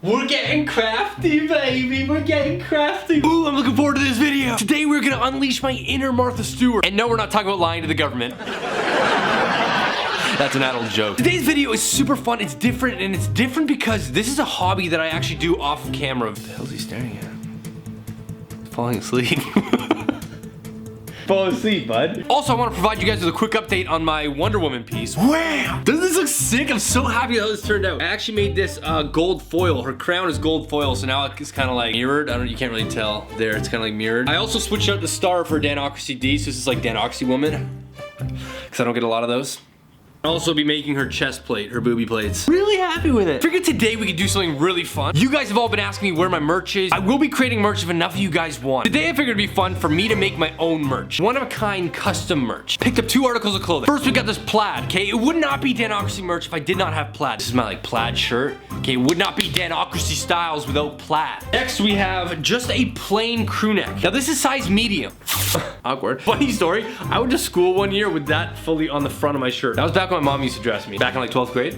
We're getting crafty, baby. We're getting crafty. Ooh, I'm looking forward to this video. Today, we're gonna unleash my inner Martha Stewart. And no, we're not talking about lying to the government. That's an adult joke. Today's video is super fun. It's different, and it's different because this is a hobby that I actually do off of camera. What the hell is he staring at? Falling asleep. Fall asleep, bud. Also, I want to provide you guys with a quick update on my Wonder Woman piece. Wow! Doesn't this look sick? I'm so happy how this turned out. I actually made this gold foil. Her crown is gold foil, so now it's kind of like mirrored. I don't know, you can't really tell there. It's kind of like mirrored. I also switched out the star for DANOCRACY D, so this is like DANOCRACY Woman. Because I don't get a lot of those. I'll also be making her chest plate, her booby plates. Really happy with it. Figured today we could do something really fun. You guys have all been asking me where my merch is. I will be creating merch if enough of you guys want. Today I figured it'd be fun for me to make my own merch. One-of-a-kind custom merch. Picked up 2 articles of clothing. First we got this plaid, okay? It would not be DANOCRACY merch if I did not have plaid. This is my like plaid shirt. Okay, it would not be DANOCRACY styles without plaid. Next we have just a plain crew neck. Now this is size medium. Awkward. Funny story, I went to school one year with that fully on the front of my shirt. That was back when my mom used to dress me. Back in like 12th grade.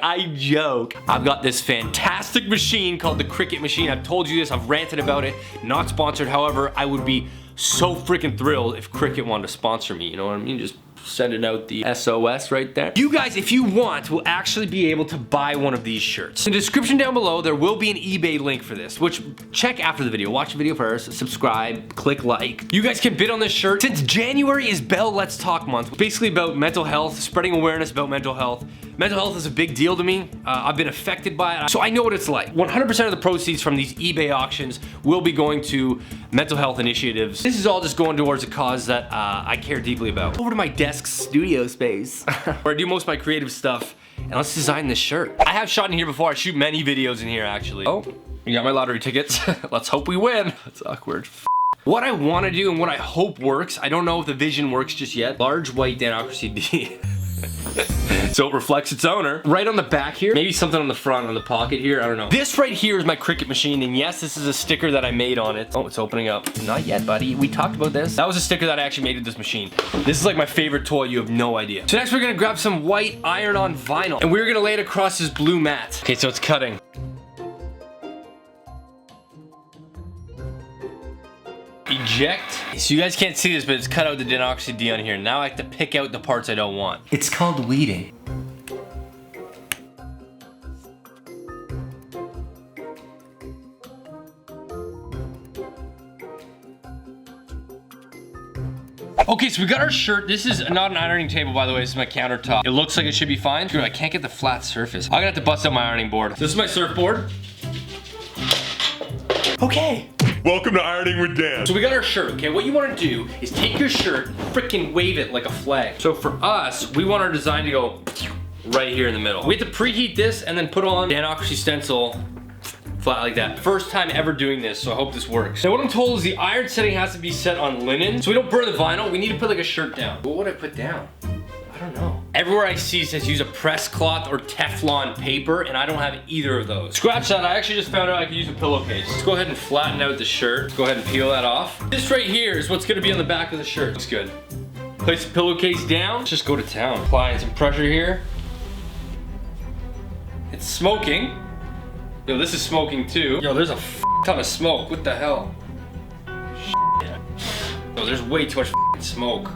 I joke. I've got this fantastic machine called the Cricut machine. I've told you this, I've ranted about it. Not sponsored, however, I would be so freaking thrilled if Cricut wanted to sponsor me, you know what I mean? Just sending out the SOS right there. You guys, if you want, will actually be able to buy one of these shirts. In the description down below, there will be an eBay link for this, which check after the video. Watch the video first, subscribe, click like. You guys can bid on this shirt. Since January is Belle Let's Talk month, basically about mental health, spreading awareness about mental health. Mental health is a big deal to me. I've been affected by it, so I know what it's like. 100% of the proceeds from these eBay auctions will be going to mental health initiatives. This is all just going towards a cause that I care deeply about. Over to my desk studio space, where I do most of my creative stuff, and let's design this shirt. I have shot in here before. I shoot many videos in here, actually. Oh, you got my lottery tickets. Let's hope we win. That's awkward. What I want to do and what I hope works, I don't know if the vision works just yet. Large white DANOCRACY D. So it reflects its owner. Right on the back here, maybe something on the front, on the pocket here, I don't know. This right here is my Cricut machine, and yes, this is a sticker that I made on it. Oh, it's opening up. Not yet, buddy. We talked about this. That was a sticker that I actually made with this machine. This is like my favorite toy, you have no idea. So next we're gonna grab some white iron-on vinyl, and we're gonna lay it across this blue mat. Okay, so it's cutting. Eject. So you guys can't see this, but it's cut out the DANOCRACY D on here. Now I have to pick out the parts I don't want. It's called weeding. Okay, so we got our shirt. This is not an ironing table, by the way. This is my countertop. It looks like it should be fine. Dude, I can't get the flat surface. I'm gonna have to bust out my ironing board. This is my surfboard. Okay. Welcome to Ironing with Dan. So we got our shirt, okay? What you want to do is take your shirt, frickin' wave it like a flag. So for us, we want our design to go right here in the middle. We have to preheat this and then put on DANOCRACY stencil flat like that. First time ever doing this, so I hope this works. Now what I'm told is the iron setting has to be set on linen, so we don't burn the vinyl. We need to put like a shirt down. What would I put down? I don't know. Everywhere I see it says use a press cloth or Teflon paper, and I don't have either of those. Scratch that, I actually just found out I could use a pillowcase. Let's go ahead and flatten out the shirt. Let's go ahead and peel that off. This right here is what's gonna be on the back of the shirt. Looks good. Place the pillowcase down. Let's just go to town. Applying some pressure here. It's smoking. Yo, this is smoking too. Yo, there's a ton of smoke. What the hell? Yo, there's way too much smoke.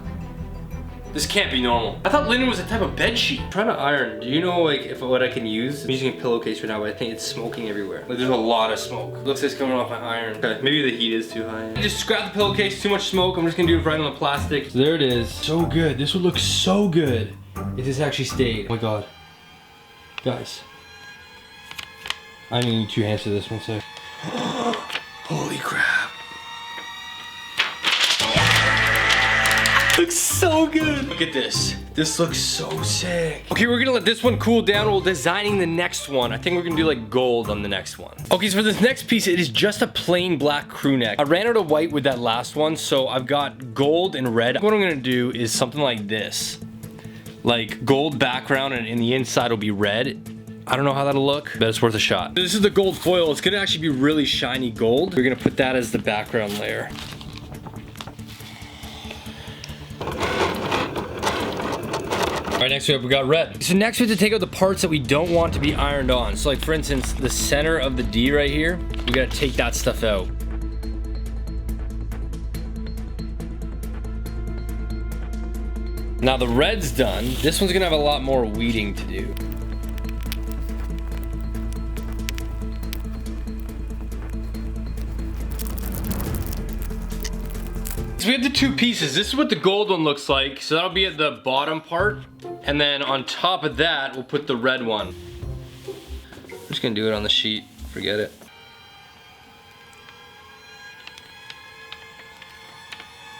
This can't be normal. I thought linen was a type of bed sheet. I'm trying to iron. Do you know like what I can use? I'm using a pillowcase right now, but I think it's smoking everywhere. Like there's a lot of smoke. Looks like it's coming off my iron. Okay, maybe the heat is too high. I just scrapped the pillowcase, too much smoke. I'm just gonna do it right on the plastic. So there it is. So good. This would look so good if this actually stayed. Oh my god. Guys. I need 2 hands for this one sec. Holy crap. Looks so good. Look at this. This looks so sick. Okay, we're gonna let this one cool down while designing the next one. I think we're gonna do like gold on the next one. Okay, so for this next piece, it is just a plain black crew neck. I ran out of white with that last one, so I've got gold and red. What I'm gonna do is something like this. Like gold background, and in the inside will be red. I don't know how that'll look, but it's worth a shot. This is the gold foil. It's gonna actually be really shiny gold. We're gonna put that as the background layer. All right, next up we got red. So next we have to take out the parts that we don't want to be ironed on. So like for instance, the center of the D right here, we gotta take that stuff out. Now the red's done. This one's gonna have a lot more weeding to do. So we have the two pieces. This is what the gold one looks like. So that'll be at the bottom part. And then on top of that, we'll put the red one. I'm just gonna do it on the sheet, forget it.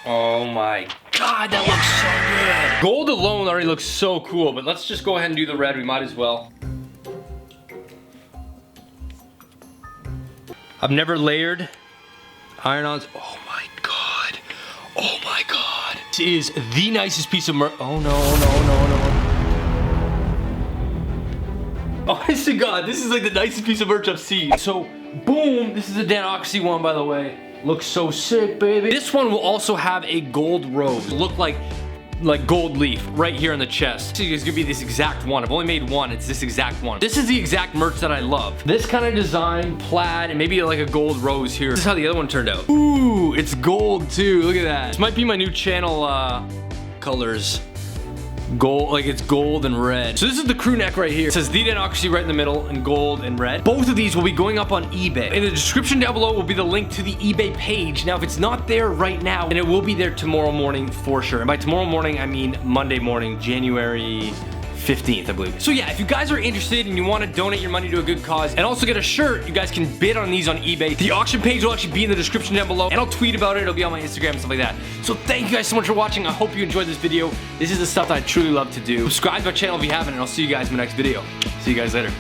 Oh my God, that looks so good. Gold alone already looks so cool, but let's just go ahead and do the red, we might as well. I've never layered iron-ons. Oh my God. Oh my God. This is the nicest piece of merch. Oh no. Honest to God, this is like the nicest piece of merch I've seen. So, boom, this is a DANOCRACY one, by the way. Looks so sick, baby. This one will also have a gold rose. Look like gold leaf right here on the chest. So it's gonna be this exact one. I've only made one, it's this exact one. This is the exact merch that I love. This kind of design, plaid, and maybe like a gold rose here. This is how the other one turned out. Ooh, it's gold too, look at that. This might be my new channel colors. Gold, like it's gold and red. So this is the crew neck right here. It says the DANOCRACY right in the middle in gold and red. Both of these will be going up on eBay. In the description down below will be the link to the eBay page. Now if it's not there right now, then it will be there tomorrow morning for sure. And by tomorrow morning, I mean Monday morning, January 15th, I believe. So yeah, if you guys are interested and you want to donate your money to a good cause and also get a shirt, you guys can bid on these on eBay. The auction page will actually be in the description down below, and I'll tweet about it. It'll be on my Instagram and stuff like that. So thank you guys so much for watching. I hope you enjoyed this video. This is the stuff that I truly love to do. Subscribe to my channel if you haven't, and I'll see you guys in my next video. See you guys later.